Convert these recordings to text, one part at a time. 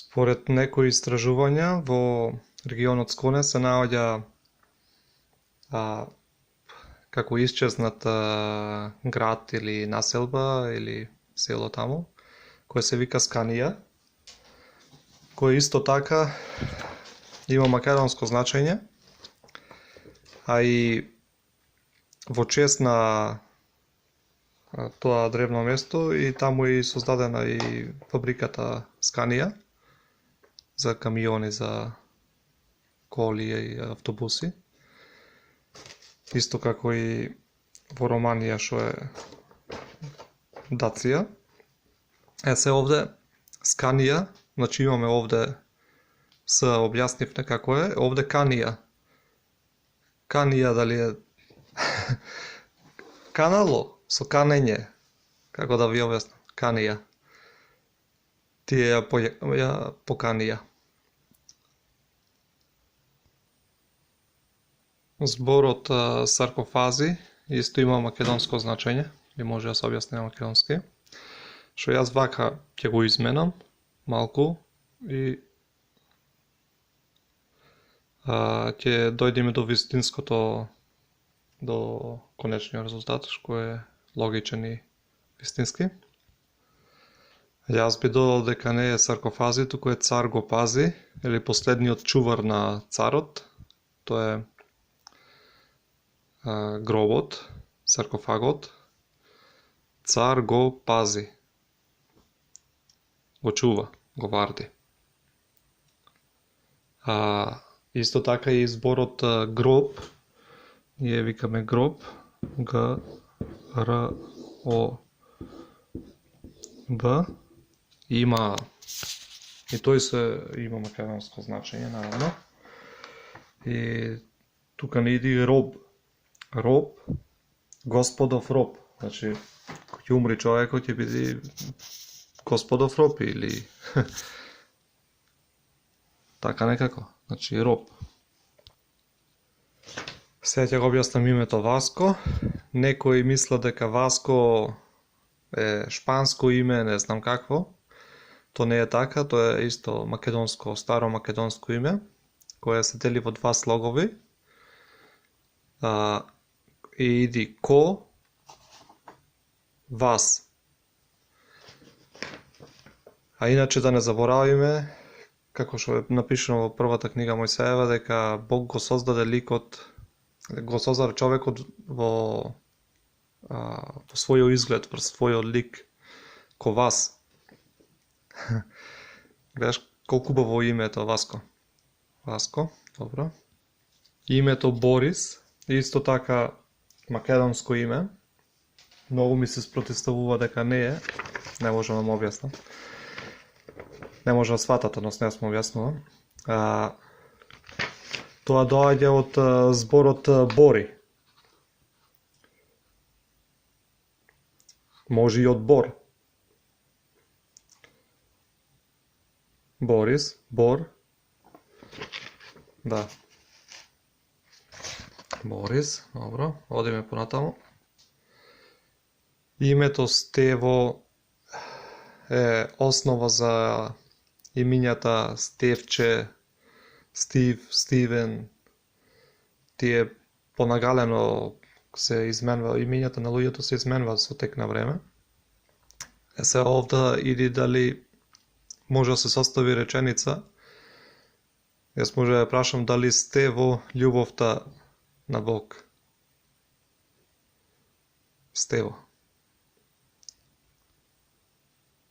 Според некои истражувања во регионот Сконе се наоѓа како исчезнат град или населба или село таму, кој се вика Сканија, кој исто така има македонско значење, а и во чест на тоа древно место и таму е создадена и фабриката Сканија за камиони, за коли и автобуси. Исто како и во Романија што е Дација. Се овде Сканија, значи имаме овде С објаснивме како е, овде Канија. Канија дали е канало со канење, како да ви објаснам, Канија. Тие ја поканија. Зборот саркофази исто има македонско значење и може да се објасни на македонски. Што јас вака ќе го изменам малку и ќе дојдеме до вистинското, до конечниот резултат, што е логичен и вистински. Јас би додал дека не е саркофази, туку е цар го пази, или последниот чувар на царот. Тоа е гробот, саркофагот. Цар го пази. Го чува, го варди. Исто така и зборот гроб, ние викаме гроб, Г, Р, О, Б, има и тој се има македонско значење, наравно. И тука не иди роб, роб, господов роб, значи кој ќе умри човекот ќе биде господов роб или така некако, значи роб. Сега ќе го објаснам името Васко. Некои мислат дека Васко е шпанско име, не знам какво. То не е така, тоа е исто македонско, старо македонско име, кое се дели во два слогови. И иди ко, вас. А иначе да не заборавиме, како што е напишано во првата книга Мојсеева, дека Бог го создаде ликот, го создаде човекот во својот изглед, во својот лик, ко вас. Гледаш колку убаво името Васко. Васко, добро. Името Борис, исто така македонско име. Многу ми се спротивставува дека не е, не можам да му објаснам. Не може да сватат, односно јас му објаснувам. Тоа доаѓа од зборот бори. Може и од бор. Борис, бор. Да. Борис, добро, одиме понатаму. Името Стево е основа за имињата Стевче, Стив, Стивен. Тие понагалено се изменува, имињата на луѓето се изменуваат со тек на време. Се овде иди дали може да се состави реченица. Јас може да ја прашам дали сте во љубовта на Бог. Сте во.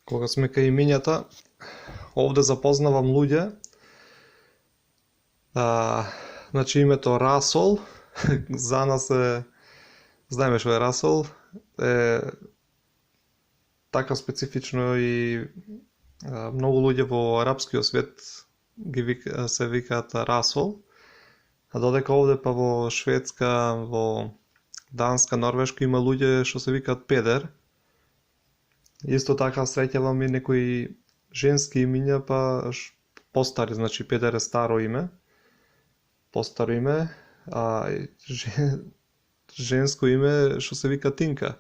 Кога сме кај имињата, овде запознавам луѓе. Значи името Расол, за нас е, знаеме што е Расол, е така специфично и многу луѓе во арапскиот свет се викаат Расол, а додека овде па во Шведска, во Данска, Норвешка има луѓе што се викаат Педер. Исто така среќавам и некои женски имиња, па постари, значи Педер е старо име, постаро име, а женско име што се вика Тинка.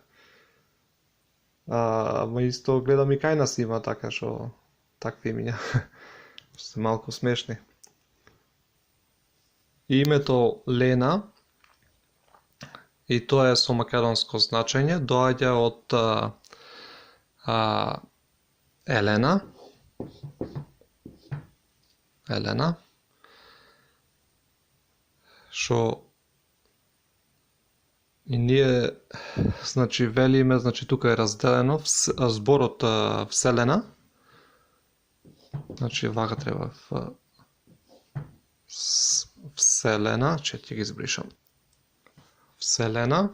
Ама исто гледам и кај нас има така што такви имиња. Сте малку смешни. Името Лена, и тоа е со македонско значење, доаѓа од Елена. Елена. Шо и ние, значи, велиме, значи, тука е разделено зборот Вселена. Значи, вака треба Вселена, ќе ги избришам. Вселена.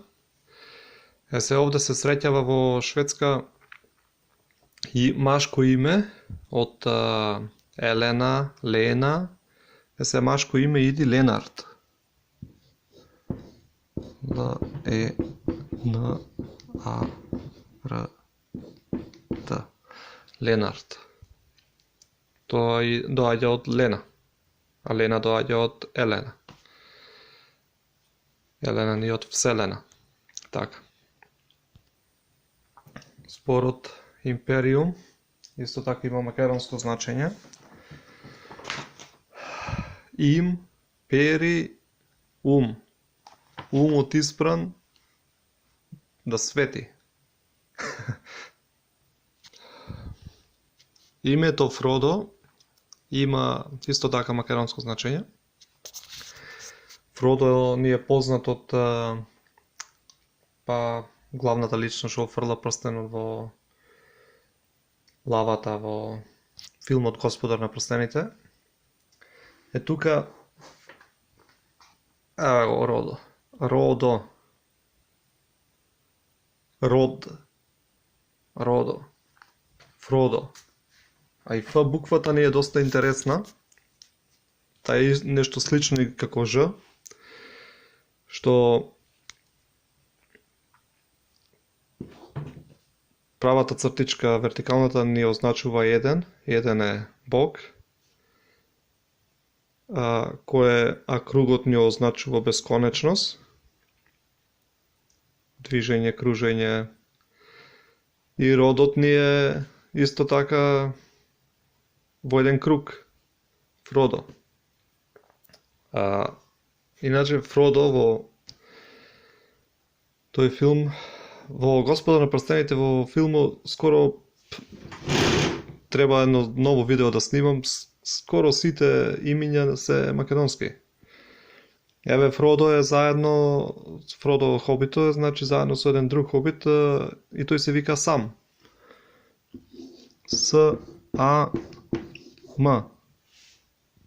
Се овде се среќава во шведска и машко име од Елена, Лена. Се машко име иди Ленард. L-E-N-A-R-T. Ленард. Тоа доаѓа од Лена. А Лена доаѓа од Елена. Елена ни од Вселена. Така. Зборот империум исто така има македонско значење. Им, пери, ум. Умот испран да свети. Името Фродо има исто така македонско значење. Фродо ни е познат од главната личност што фрла прстенот во лавата во филмот Господар на прстените. Е тука Родо. Фродо. А и Ф буквата ни е доста интересна. Та е нешто слично и како Ж, што правата цртичка, вертикалната ни означува еден. Еден е Бог. А кругот ни означува бесконечност. Движење, кружење. И родот ни е исто така во еден круг. Фродо. Иначе Фродо во тој филм, во Господар на прстените, во филму скоро треба едно ново видео да снимам, скоро сите имиња се македонски. Еве Фродо е заедно, Фродо хобито е, значи заедно со еден друг хобит и тој се вика Сам. С-А-М.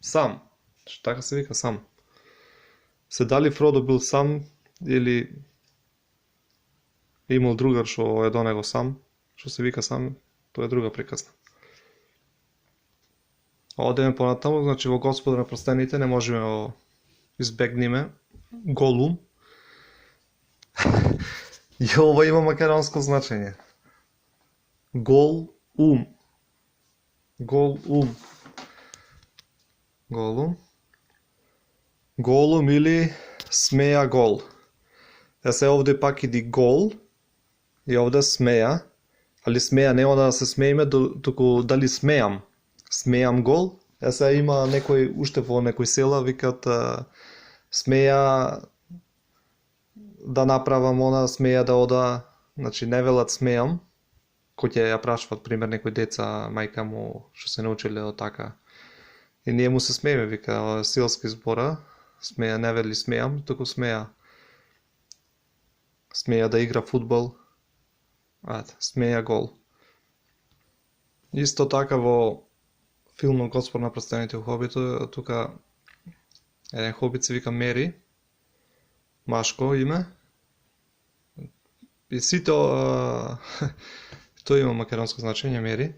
Сам. Така се вика Сам. Се дали Фродо бил сам или имал другар што е до него сам, што се вика Сам, тоа е друга приказна. Одеме понатаму, значи во Господар на прстените не можеме да избегнеме Голум. И ова има македонско значење. Голум. Голум или смеја гол. Се овде пак иди гол и овде смеја. Али смеја нема да се смееме, туку дали смејам. Смејам гол. Се има некој уште во некој села викат смеја да направам она, смеја да ода, значи не велат смејам. Кој ќе ја прашват пример некои деца, мајка му што се научиле од така. И ние му се смееме, вика силски збора. Смеја не вели смејам, туку смеја. Смеја да игра фудбал. Смеја гол. Исто така во филмот Господ на прстените у Хобито, тука еден хобит се вика Мери, машко име. И сите тоа има македонско значење Мери.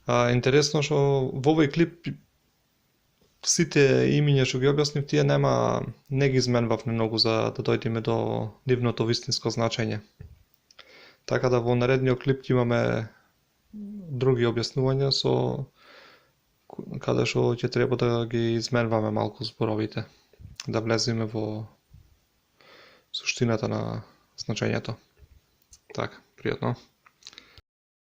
Интересно што во овој клип сите имиња што ги објаснив, тие не ги изменвавме многу за да дојдеме до нивното вистинско значење. Така да во наредниот клип имаме други објаснувања каде што ќе треба да ги изменваме малку зборовите, да влеземе во суштината на значењето. Така, пријатно.